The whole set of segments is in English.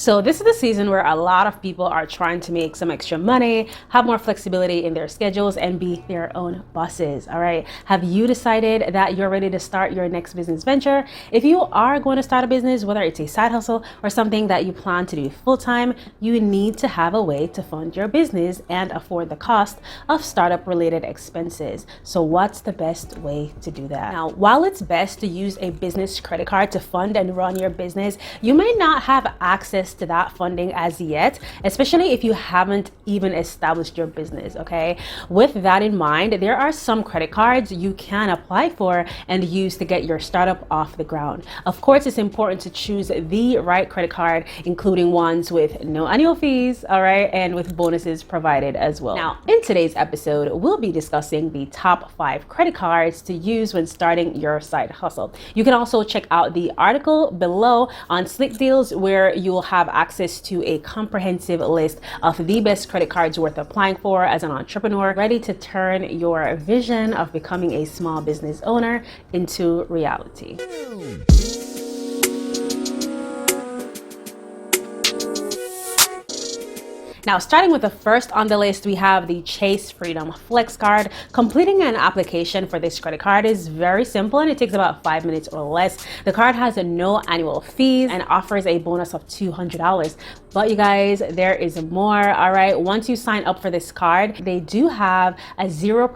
So this is the season where a lot of people are trying to make some extra money, have more flexibility in their schedules, and be their own bosses, all right? Have you decided that you're ready to start your next business venture? If you are going to start a business, whether it's a side hustle or something that you plan to do full-time, you need to have a way to fund your business and afford the cost of startup-related expenses. So what's the best way to do that? Now, while it's best to use a business credit card to fund and run your business, you may not have access to that funding as yet, especially if you haven't even established your business, okay? With that in mind, there are some credit cards you can apply for and use to get your startup off the ground. Of course, it's important to choose the right credit card, including ones with no annual fees, all right, and with bonuses provided as well. Now, in today's episode, we'll be discussing the top 5 credit cards to use when starting your side hustle. You can also check out the article below on Slick Deals, where you'll have access to a comprehensive list of the best credit cards worth applying for as an entrepreneur ready to turn your vision of becoming a small business owner into reality. Now, starting with the first on the list, we have the Chase Freedom Flex Card. Completing an application for this credit card is very simple and it takes about 5 minutes or less. The card has no annual fees and offers a bonus of $200. But you guys, there is more, all right? Once you sign up for this card, they do have a 0%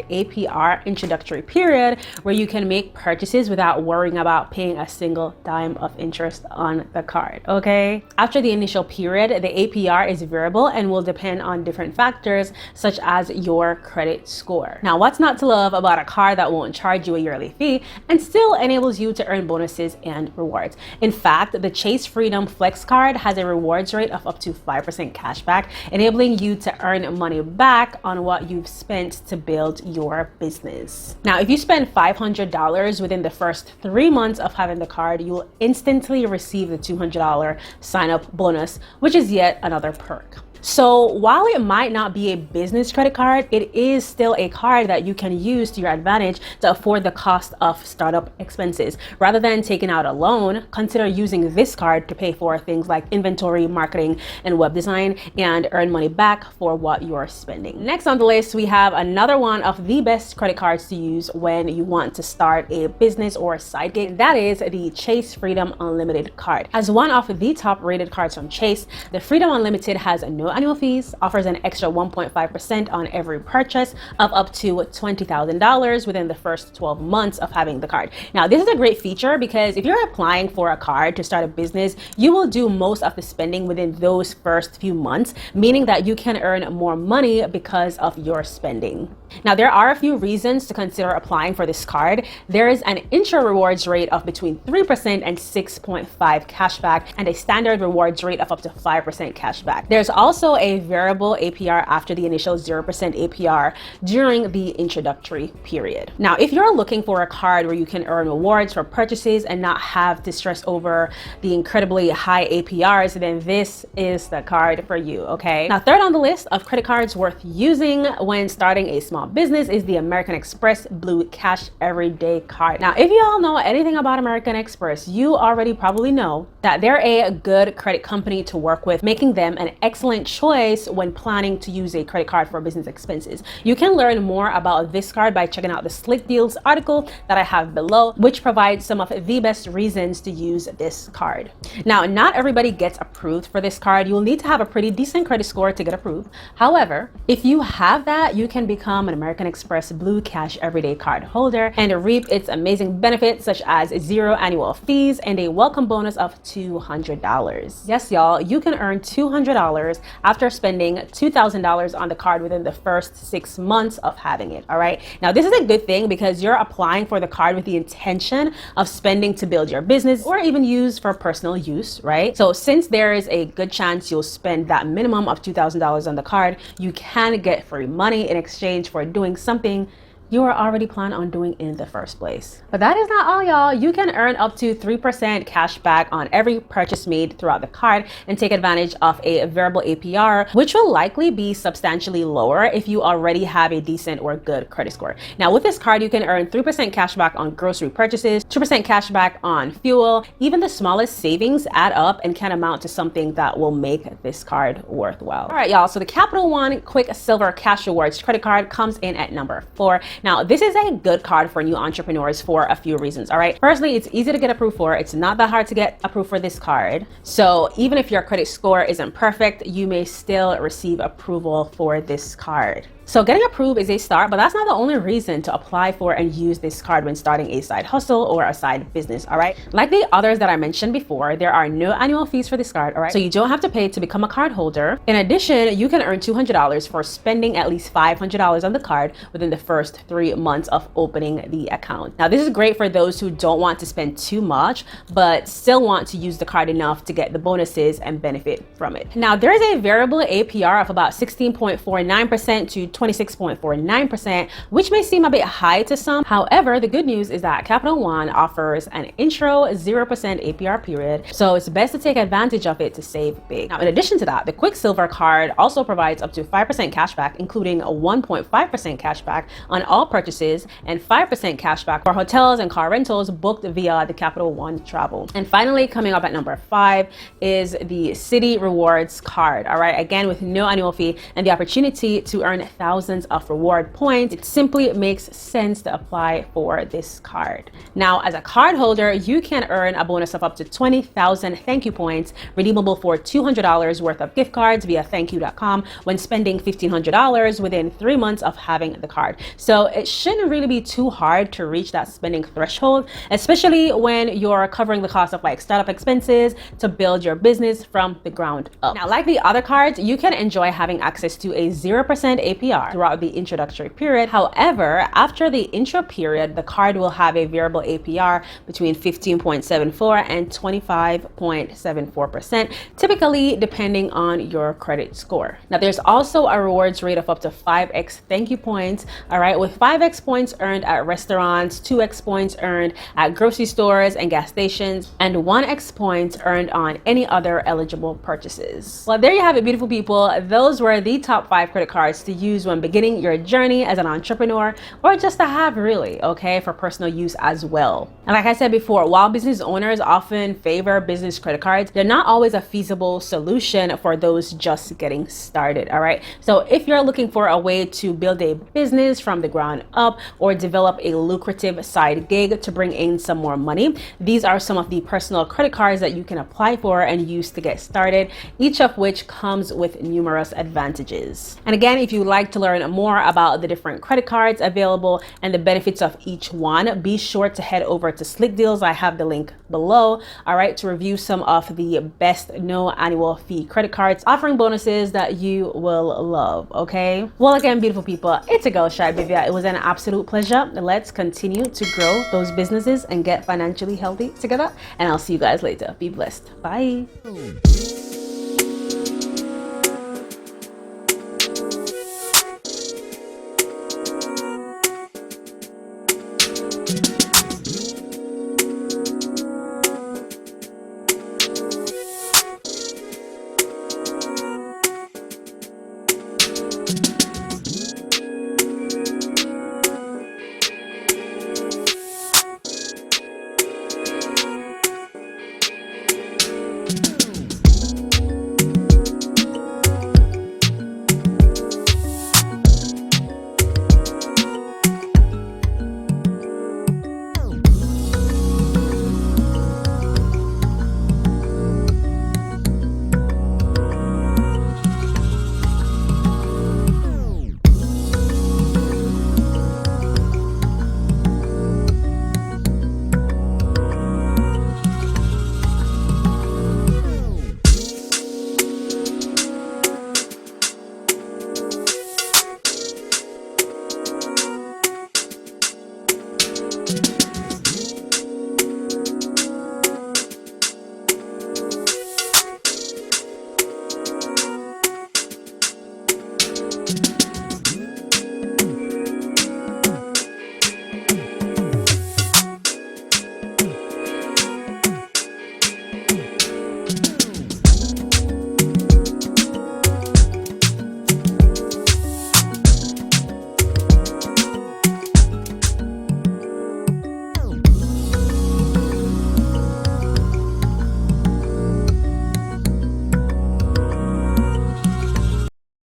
APR introductory period where you can make purchases without worrying about paying a single dime of interest on the card, okay? After the initial period, the APR is variable and will depend on different factors such as your credit score. Now, what's not to love about a card that won't charge you a yearly fee and still enables you to earn bonuses and rewards? In fact, the Chase Freedom Flex Card has a rewards rate of up to 5% cash back, enabling you to earn money back on what you've spent to build your business. Now, if you spend $500 within the first 3 months of having the card, you will instantly receive the $200 sign-up bonus, which is yet another perk. So while it might not be a business credit card, it is still a card that you can use to your advantage to afford the cost of startup expenses. Rather than taking out a loan, consider using this card to pay for things like inventory, marketing, and web design and earn money back for what you're spending. Next on the list, we have another one of the best credit cards to use when you want to start a business or a side gig. That is the Chase Freedom Unlimited card. As one of the top rated cards from Chase, the Freedom Unlimited has no annual fees, offers an extra 1.5% on every purchase of up to $20,000 within the first 12 months of having the card. Now, this is a great feature because if you're applying for a card to start a business, you will do most of the spending within those first few months, meaning that you can earn more money because of your spending. Now, there are a few reasons to consider applying for this card. There is an intro rewards rate of between 3% and 6.5 cashback and a standard rewards rate of up to 5% cashback. There's also a variable APR after the initial 0% APR during the introductory period. Now, if you're looking for a card where you can earn rewards for purchases and not have to stress over the incredibly high APRs, then this is the card for you, okay? Now, third on the list of credit cards worth using when starting a small business is the American Express Blue Cash Everyday Card. Now, if you all know anything about American Express, you already probably know that they're a good credit company to work with, making them an excellent choice when planning to use a credit card for business expenses. You can learn more about this card by checking out the Slick Deals article that I have below, which provides some of the best reasons to use this card. Now, not everybody gets approved for this card. You'll need to have a pretty decent credit score to get approved. However, if you have that, you can become an American Express Blue Cash Everyday Card holder and reap its amazing benefits such as 0 annual fees and a welcome bonus of $200. Yes, y'all, you can earn $200 after spending $2,000 on the card within the first 6 months of having it, all right? Now, this is a good thing because you're applying for the card with the intention of spending to build your business or even use for personal use, right? So since there is a good chance you'll spend that minimum of $2,000 on the card, you can get free money in exchange for doing something you were already planning on doing in the first place. But that is not all, y'all. You can earn up to 3% cash back on every purchase made throughout the card and take advantage of a variable APR, which will likely be substantially lower if you already have a decent or good credit score. Now, with this card, you can earn 3% cash back on grocery purchases, 2% cash back on fuel. Even the smallest savings add up and can amount to something that will make this card worthwhile. All right, y'all. So the Capital One Quick Silver Cash Rewards credit card comes in at number 4. Now, this is a good card for new entrepreneurs for a few reasons. All right. Firstly, it's easy to get approved for. It's not that hard to get approved for this card. So even if your credit score isn't perfect, you may still receive approval for this card. So getting approved is a start, but that's not the only reason to apply for and use this card when starting a side hustle or a side business, all right? Like the others that I mentioned before, there are no annual fees for this card, all right? So you don't have to pay to become a card holder. In addition, you can earn $200 for spending at least $500 on the card within the first 3 months of opening the account. Now, this is great for those who don't want to spend too much, but still want to use the card enough to get the bonuses and benefit from it. Now, there is a variable APR of about 16.49% to 26.49%, which may seem a bit high to some. However, the good news is that Capital One offers an intro 0% APR period, so it's best to take advantage of it to save big. Now, in addition to that, the Quicksilver card also provides up to 5% cashback, including a 1.5% cashback on all purchases and 5% cashback for hotels and car rentals booked via the Capital One Travel. And finally, coming up at number 5 is the Citi Rewards card. All right, again, with no annual fee and the opportunity to earn thousands of reward points, it simply makes sense to apply for this card. Now, as a card holder, you can earn a bonus of up to 20,000 thank you points, redeemable for $200 worth of gift cards via thankyou.com when spending $1,500 within 3 months of having the card. So it shouldn't really be too hard to reach that spending threshold, especially when you're covering the cost of like startup expenses to build your business from the ground up. Now, like the other cards, you can enjoy having access to a 0% APR throughout the introductory period. However, after the intro period, the card will have a variable APR between 15.74 and 25.74%, typically depending on your credit score. Now, there's also a rewards rate of up to 5x thank you points, all right, with 5x points earned at restaurants, 2x points earned at grocery stores and gas stations, and 1x points earned on any other eligible purchases. Well, there you have it, beautiful people. Those were the top 5 credit cards to use when beginning your journey as an entrepreneur, or just to have, really, okay, for personal use as well. And like I said before, while business owners often favor business credit cards, they're not always a feasible solution for those just getting started, all right? So if you're looking for a way to build a business from the ground up or develop a lucrative side gig to bring in some more money, these are some of the personal credit cards that you can apply for and use to get started, each of which comes with numerous advantages. And again, if you like to learn more about the different credit cards available and the benefits of each one, be sure to head over to Slick Deals. I have the link below, all right, to review some of the best no annual fee credit cards offering bonuses that you will love, okay? Well, again, beautiful people, it's a girl, Shy Bivia. It was an absolute pleasure. Let's continue to grow those businesses and get financially healthy together, and I'll see you guys later. Be blessed. Bye.